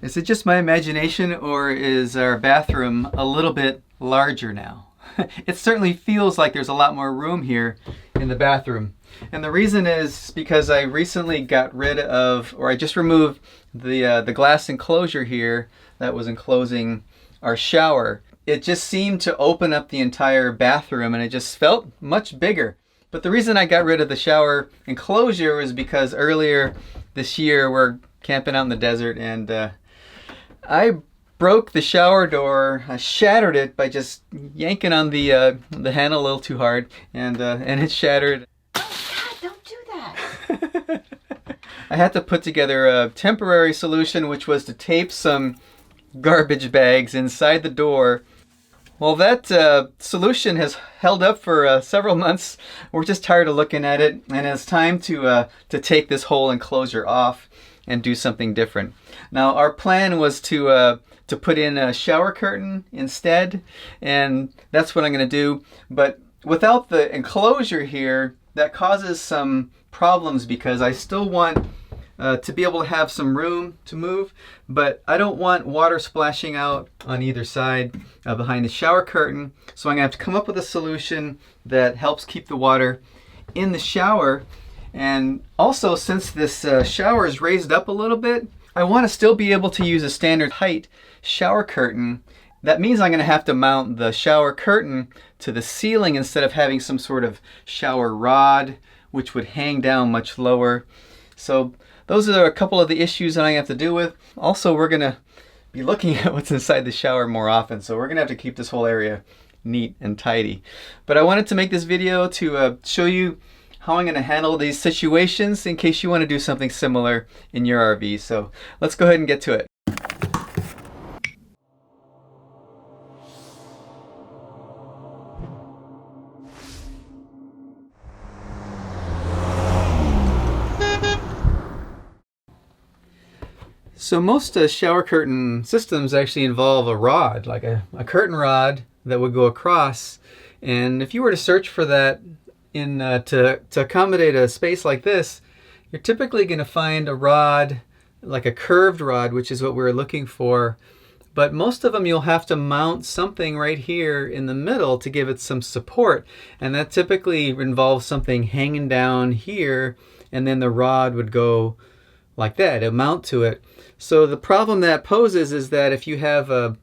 Is it just my imagination, or is our bathroom a little bit larger now? It certainly feels like there's a lot more room here in the bathroom. And the reason is because I recently got rid of, or I just removed the glass enclosure here that was enclosing our shower. It just seemed to open up the entire bathroom and it just felt much bigger. But the reason I got rid of the shower enclosure was because earlier this year we're camping out in the desert and I broke the shower door. I shattered it by just yanking on the handle a little too hard, and it shattered. Oh God, don't do that. I had to put together a temporary solution, which was to tape some garbage bags inside the door. Well, that solution has held up for several months. We're just tired of looking at it, and it's time to take this whole enclosure off and do something different. Now, our plan was to put in a shower curtain instead, and that's what I'm going to do. But without the enclosure here, that causes some problems because I still want to be able to have some room to move, but I don't want water splashing out on either side behind the shower curtain. So I'm going to have to come up with a solution that helps keep the water in the shower. And also, since this shower is raised up a little bit, I want to still be able to use a standard height shower curtain. That means I'm going to have to mount the shower curtain to the ceiling instead of having some sort of shower rod, which would hang down much lower. So those are a couple of the issues that I have to deal with. Also, we're going to be looking at what's inside the shower more often, so we're going to have to keep this whole area neat and tidy. But I wanted to make this video to show you how I'm going to handle these situations in case you want to do something similar in your RV. So let's go ahead and get to it. So most shower curtain systems actually involve a rod, like a curtain rod that would go across. And if you were to search for that to accommodate a space like this, you're typically going to find a rod, like a curved rod, which is what we're looking for. But most of them you'll have to mount something right here in the middle to give it some support. And that typically involves something hanging down here, and then the rod would go like that, it'll mount to it. So the problem that poses is that if you have a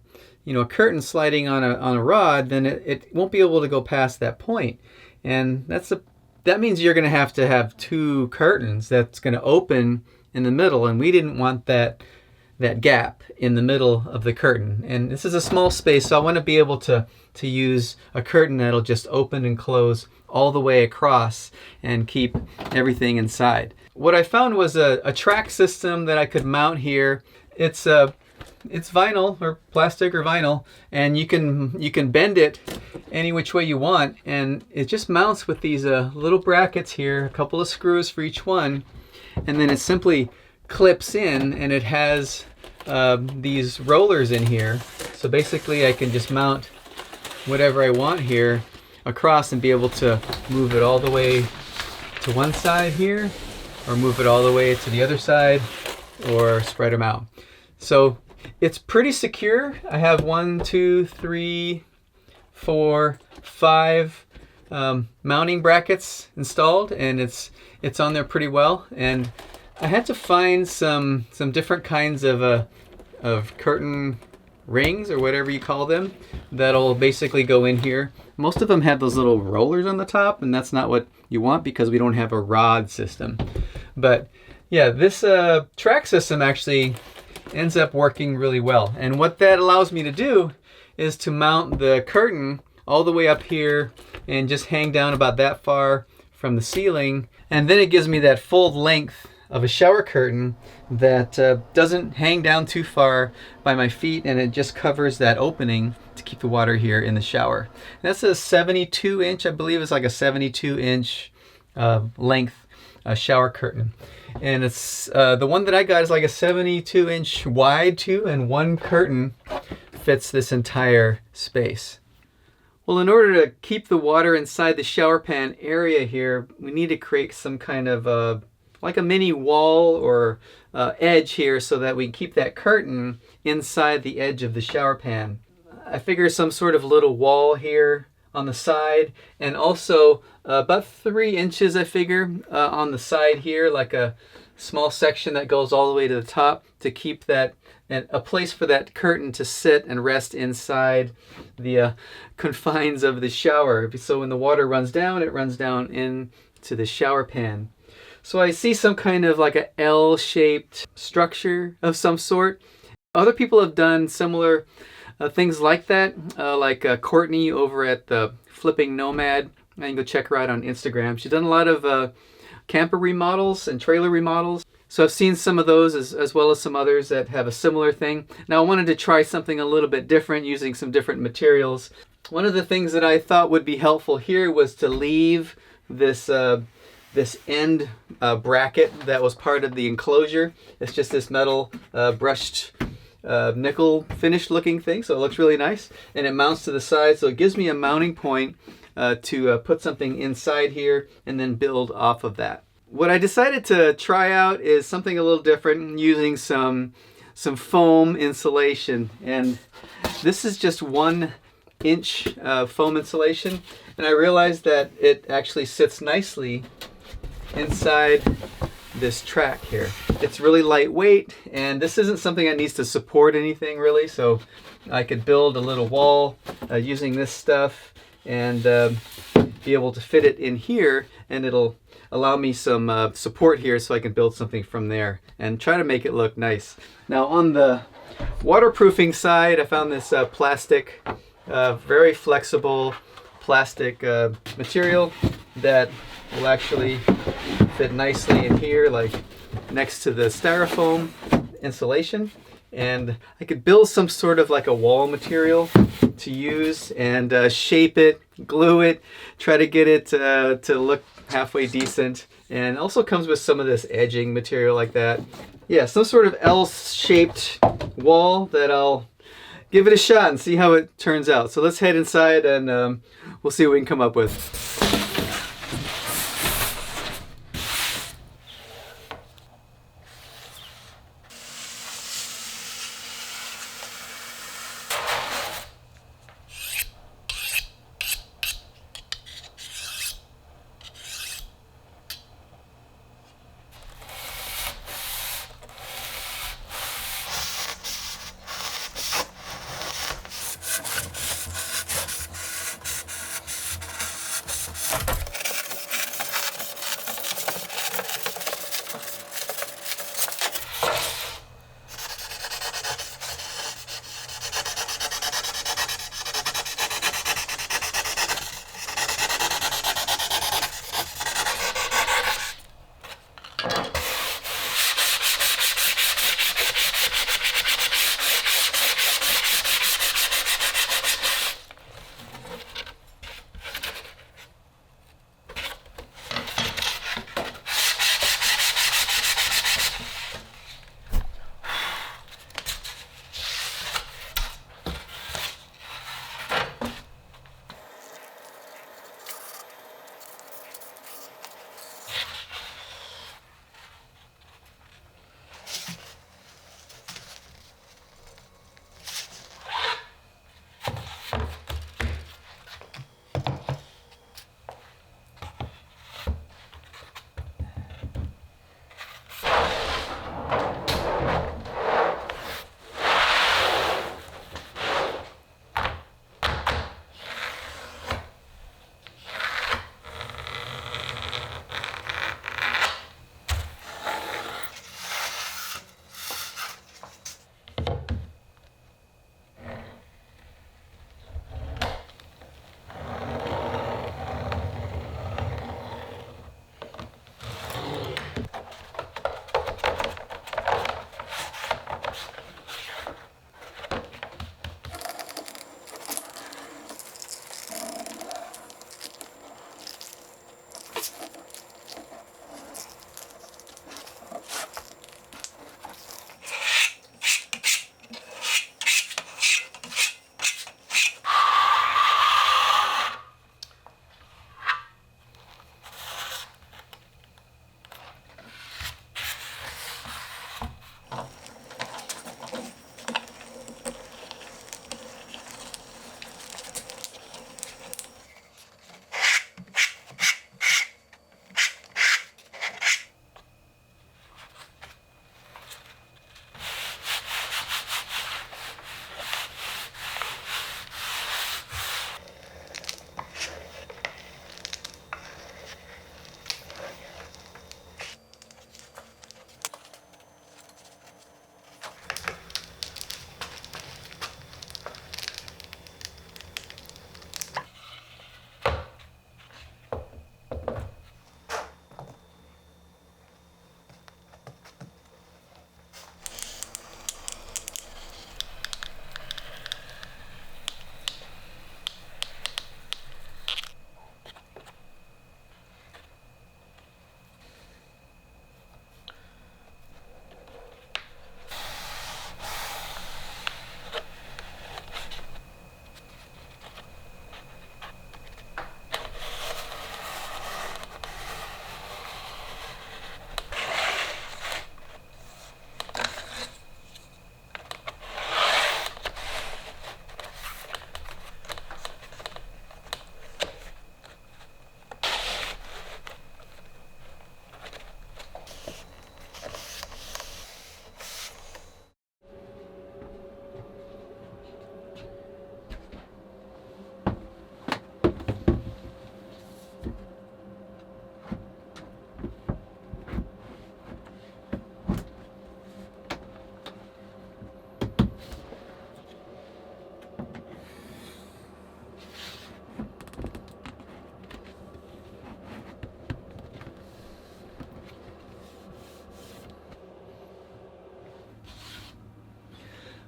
curtain sliding on a rod, then it won't be able to go past that point. And that means you're going to have two curtains that's going to open in the middle, and we didn't want that gap in the middle of the curtain. And this is a small space, so I want to be able to use a curtain that'll just open and close all the way across and keep everything inside. What I found was a track system that I could mount here. It's vinyl or plastic or vinyl, and you can bend it any which way you want, and it just mounts with these little brackets here, a couple of screws for each one, and then it simply clips in, and it has these rollers in here. So basically I can just mount whatever I want here across and be able to move it all the way to one side here, or move it all the way to the other side, or spread them out. So it's pretty secure. I have 1, 2, 3, 4, 5 mounting brackets installed, and it's on there pretty well. And I had to find some different kinds of curtain rings, or whatever you call them, that'll basically go in here. Most of them have those little rollers on the top, and that's not what you want because we don't have a rod system. But yeah, this track system actually ends up working really well. And what that allows me to do is to mount the curtain all the way up here and just hang down about that far from the ceiling. And then it gives me that full length of a shower curtain that doesn't hang down too far by my feet, and it just covers that opening to keep the water here in the shower. And that's a 72 inch, I believe it's like a 72 inch length shower curtain. And it's the one that I got is like a 72 inch wide too, and one curtain fits this entire space. Well, in order to keep the water inside the shower pan area here, we need to create some kind of like a mini wall or edge here so that we can keep that curtain inside the edge of the shower pan. I figure some sort of little wall here on the side, and also about 3 inches, I figure, on the side here, like a small section that goes all the way to the top to keep that, and a place for that curtain to sit and rest inside the confines of the shower. So when the water runs down, it runs down into the shower pan. So I see some kind of like a L-shaped structure of some sort. Other people have done similar things like that, like Courtney over at the Flipping Nomad. You can go check her out on Instagram. She's done a lot of camper remodels and trailer remodels. So I've seen some of those as well as some others that have a similar thing. Now I wanted to try something a little bit different using some different materials. One of the things that I thought would be helpful here was to leave this this end bracket that was part of the enclosure. It's just this metal brushed nickel finished looking thing, so it looks really nice, and it mounts to the side, so it gives me a mounting point to put something inside here and then build off of that. What I decided to try out is something a little different, using some foam insulation, and this is just 1 inch foam insulation, and I realized that it actually sits nicely inside this track here. It's really lightweight, and this isn't something that needs to support anything really, so I could build a little wall using this stuff and be able to fit it in here, and it'll allow me some support here so I can build something from there and try to make it look nice. Now on the waterproofing side, I found this plastic, very flexible plastic material that will actually fit nicely in here, like next to the styrofoam insulation, and I could build some sort of like a wall material to use and shape it, glue it, try to get it to look halfway decent, and also comes with some of this edging material like that. Yeah, some sort of L-shaped wall that I'll give it a shot and see how it turns out. So let's head inside and we'll see what we can come up with.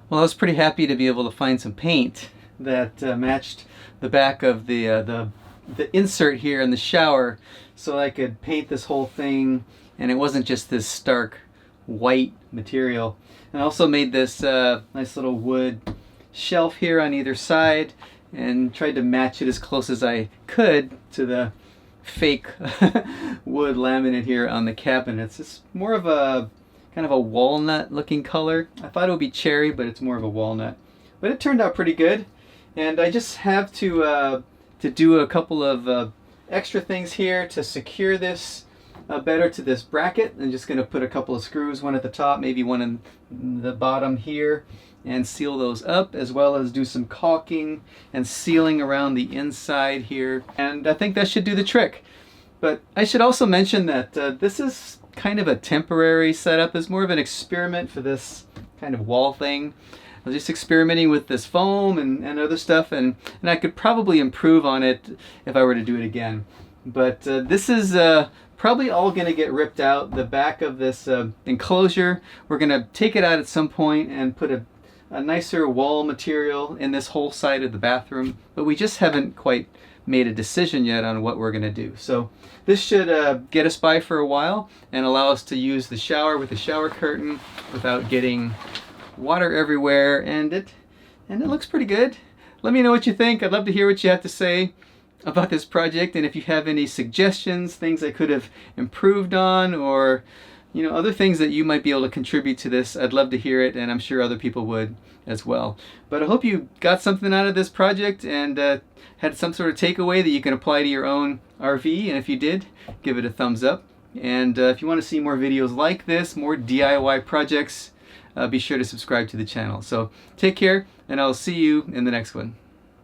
Well, I was pretty happy to be able to find some paint that matched the back of the insert here in the shower, so I could paint this whole thing, and it wasn't just this stark white material. And I also made this nice little wood shelf here on either side, and tried to match it as close as I could to the fake wood laminate here on the cabinets. It's more of a kind of a walnut looking color. I thought it would be cherry, but it's more of a walnut. But it turned out pretty good, and I just have to do a couple of extra things here to secure this better to this bracket. I'm just going to put a couple of screws, one at the top, maybe one in the bottom here, and seal those up, as well as do some caulking and sealing around the inside here. And I think that should do the trick. But I should also mention that this is kind of a temporary setup. It's more of an experiment for this kind of wall thing. I was just experimenting with this foam and other stuff, and I could probably improve on it if I were to do it again. But this is probably all going to get ripped out. The back of this enclosure, we're going to take it out at some point and put a nicer wall material in this whole side of the bathroom, but we just haven't quite made a decision yet on what we're going to do. So this should get us by for a while and allow us to use the shower with the shower curtain without getting water everywhere, and it looks pretty good. Let me know what you think. I'd love to hear what you have to say about this project, and if you have any suggestions, things I could have improved on, or other things that you might be able to contribute to this, I'd love to hear it, and I'm sure other people would as well. But I hope you got something out of this project and had some sort of takeaway that you can apply to your own RV, and if you did, give it a thumbs up. And if you want to see more videos like this, more DIY projects, be sure to subscribe to the channel. So take care, and I'll see you in the next one.